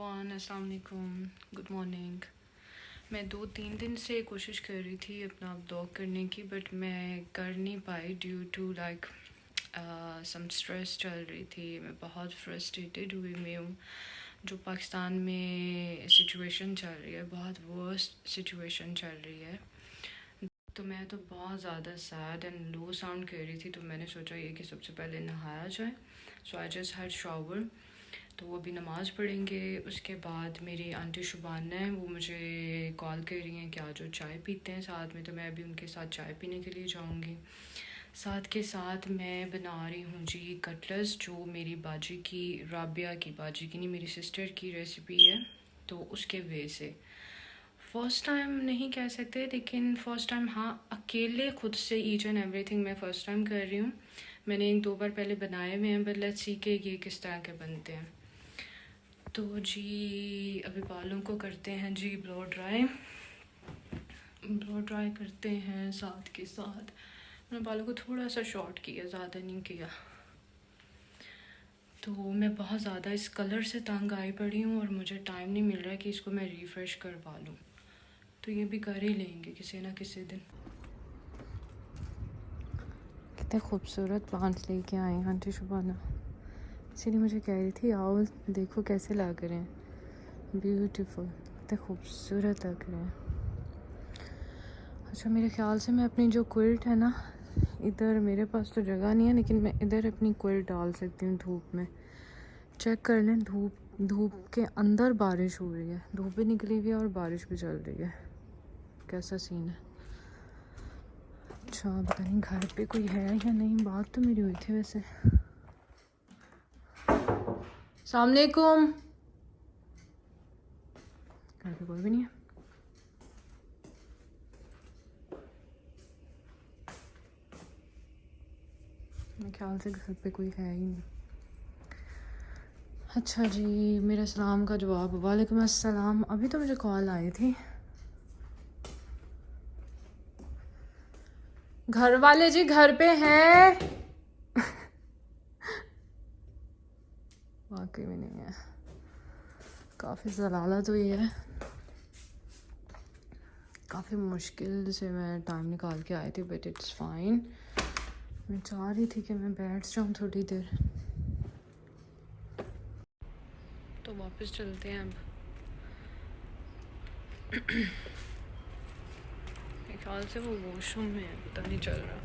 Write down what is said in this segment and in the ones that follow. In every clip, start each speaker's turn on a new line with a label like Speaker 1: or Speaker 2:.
Speaker 1: Everyone, अस्सलाम वालेकुम, good morning. मैं 2-3 दिन से कोशिश कर रही थी अपना ब्लॉग करने की, बट मैं कर नहीं पाई due to like some stress चल रही थी। मैं बहुत फ्रस्ट्रेटेड हुई मैं हूँ। जो पाकिस्तान में सिचुएशन चल रही है, बहुत वर्स्ट सिचुएशन चल रही है, तो मैं तो बहुत ज़्यादा सैड एंड लो साउंड कर रही थी। तो मैंने सोचा ये कि सबसे पहले नहाया जाए। सो आई जस्ट हैड शावर। तो वो भी नमाज़ पढ़ेंगे। उसके बाद मेरी आंटी शुबाना है, वो मुझे कॉल कर रही हैं कि आज वो चाय पीते हैं साथ में। तो मैं अभी उनके साथ चाय पीने के लिए जाऊंगी। साथ के साथ मैं बना रही हूँ जी कटलेट्स, जो मेरी बाजी की, राबिया की, बाजी की नहीं मेरी सिस्टर की रेसिपी है। तो उसके वे से फ़र्स्ट टाइम नहीं कह सकते, लेकिन फ़र्स्ट टाइम हाँ, अकेले खुद से ईच एंड एवरीथिंग मैं फ़र्स्ट टाइम कर रही हूँ। मैंने 1-2 बार पहले बनाए हुए हैं, बट लेट्स सी के ये किस तरह के बनते हैं। तो जी अभी बालों को करते हैं जी ब्लो ड्राई करते हैं। साथ के साथ मैंने बालों को थोड़ा सा शॉर्ट किया, ज़्यादा नहीं किया। तो मैं बहुत ज़्यादा इस कलर से तंग आई पड़ी हूँ और मुझे टाइम नहीं मिल रहा है कि इसको मैं रिफ़्रेश करवा लूँ। तो ये भी कर ही लेंगे किसी ना किसी दिन। कितने खूबसूरत प्लांट्स लेके आए हैं आंटी शुबाना, इसीलिए मुझे कह रही थी आओ देखो कैसे लग रहे हैं, ब्यूटीफुल, कितने खूबसूरत लग रहे हैं। अच्छा, मेरे ख्याल से मैं अपनी जो क्विल्ट है ना, इधर मेरे पास तो जगह नहीं है, लेकिन मैं इधर अपनी क्विल्ट डाल सकती हूँ धूप में। चेक कर लें, धूप के अंदर बारिश हो रही है, धूप भी निकली हुई है और बारिश भी चल रही है। कैसा सीन है। अच्छा, पता नहीं घर पे कोई है या नहीं, बात तो मेरी हुई थी वैसे। अस्सलामुअलैकुम। घर पे कोई भी नहीं है। मेरे ख्याल से घर पे कोई है ही नहीं। अच्छा जी, मेरे सलाम का जवाब वालेकुम अस्सलाम। अभी तो मुझे कॉल आई थी। घर वाले जी घर पे हैं? वाकई में नहीं है। काफ़ी ज़लालत हुई है, काफ़ी मुश्किल से मैं टाइम निकाल के आई थी, बट इट्स फाइन। मैं चाह रही थी कि मैं बैठ जाऊँ थोड़ी देर। तो वापस चलते हैं अब। मेरे ख्याल से वो वॉशरूम में है, पता नहीं चल रहा।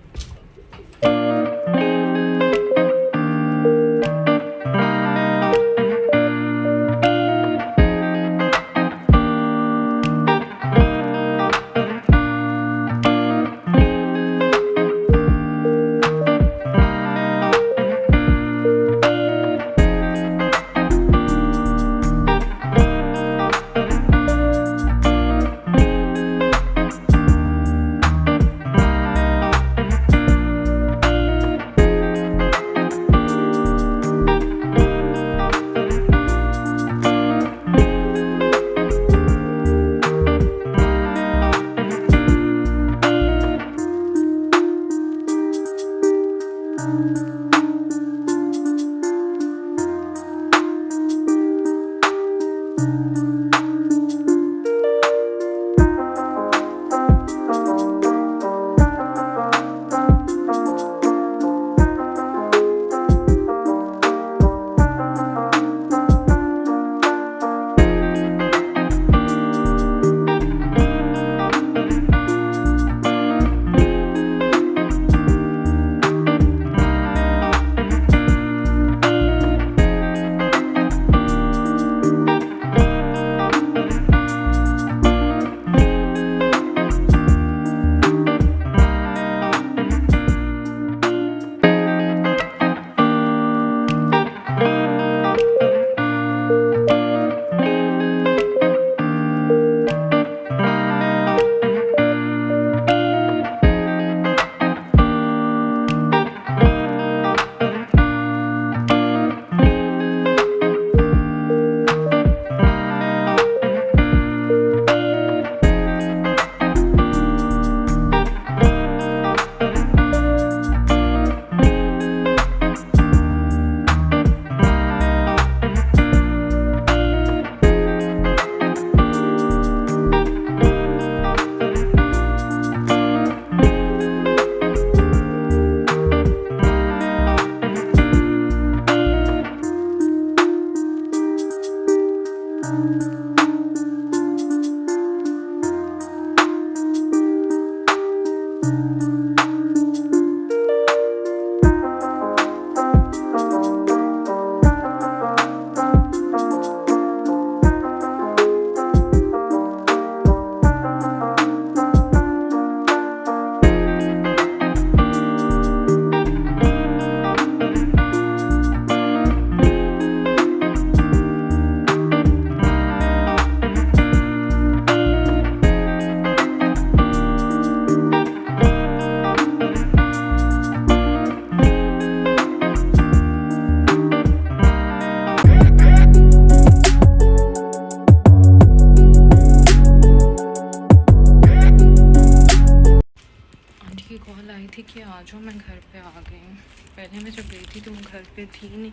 Speaker 1: की कॉल आई थी कि आ जाओ, मैं घर पे आ गई हूँ। पहले मैं जब गई थी तो मैं घर पे थी नहीं,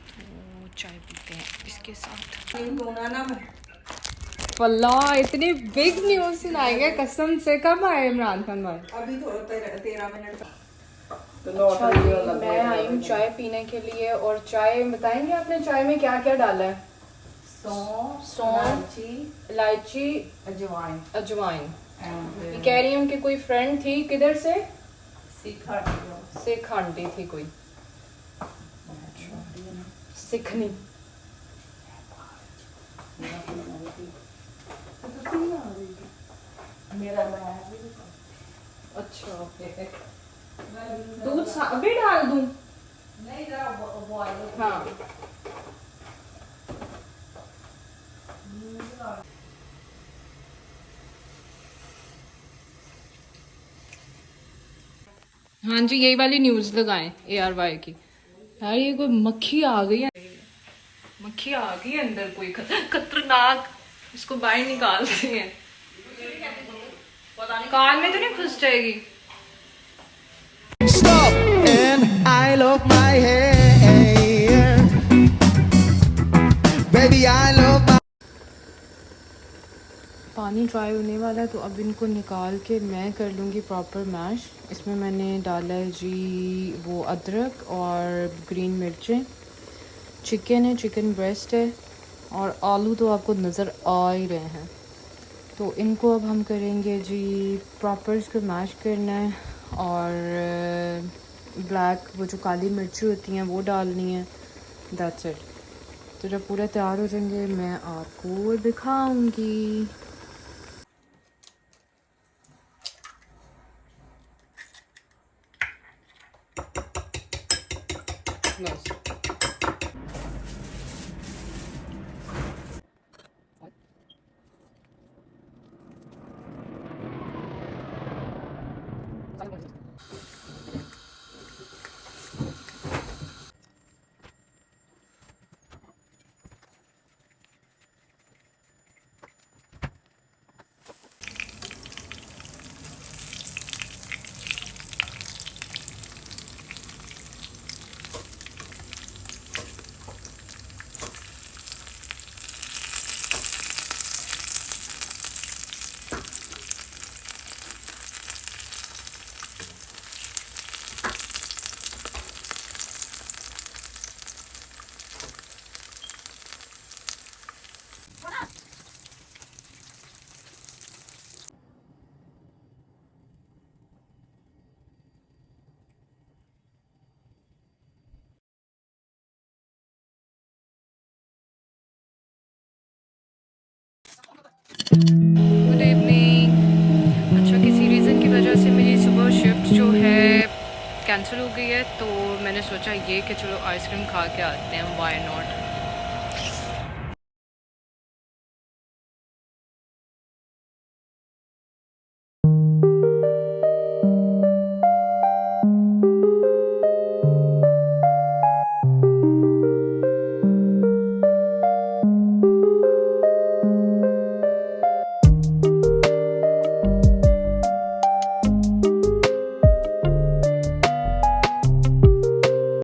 Speaker 1: तो चाय पीते हैं इसके साथ।
Speaker 2: वल्लाह इतनी बिग न्यूज़ सुनाएंगे कसम से। कब आए इमरान खान भाई?
Speaker 3: अभी तो 13 मिनट।
Speaker 2: अच्छा जी, मैं आई हूँ चाय पीने के लिए। और चाय बताएंगे आपने चाय में क्या क्या डाला है? सौंफ, इलायची, अजवाइन। ये कह रही है उनकी कोई फ्रेंड थी, किधर से? सिख आंटी थी कोई, सिखनी। अच्छा, दूध अभी डाल दूं? हाँ। हाँ जी, यही वाली न्यूज़ लगाएं ARY की। यार ये कोई मक्खी आ गई है, मक्खी आ गई है अंदर, कोई खतरनाक। इसको बाहर निकालते हैं। कान में तो नहीं घुस जाएगी?
Speaker 4: Stop and I love my hair. Baby I love my
Speaker 2: पानी ड्राई होने वाला है, तो अब इनको निकाल के मैं कर लूँगी प्रॉपर मैश। इसमें मैंने डाला है जी वो अदरक और ग्रीन मिर्चें। चिकन है, चिकन ब्रेस्ट है, और आलू तो आपको नज़र आ ही रहे हैं। तो इनको अब हम करेंगे जी प्रॉपर, इसको मैश करना है। और ब्लैक वो जो काली मिर्ची होती हैं वो डालनी है। That's it. तो जब पूरा तैयार हो जाएंगे मैं आपको दिखाऊंगी। बस।
Speaker 1: Good evening. अच्छा, किसी रीज़न की वजह से मेरी सुबह शिफ्ट जो है कैंसिल हो गई है, तो मैंने सोचा ये कि चलो आइसक्रीम खा के आते हैं, वाई नॉट।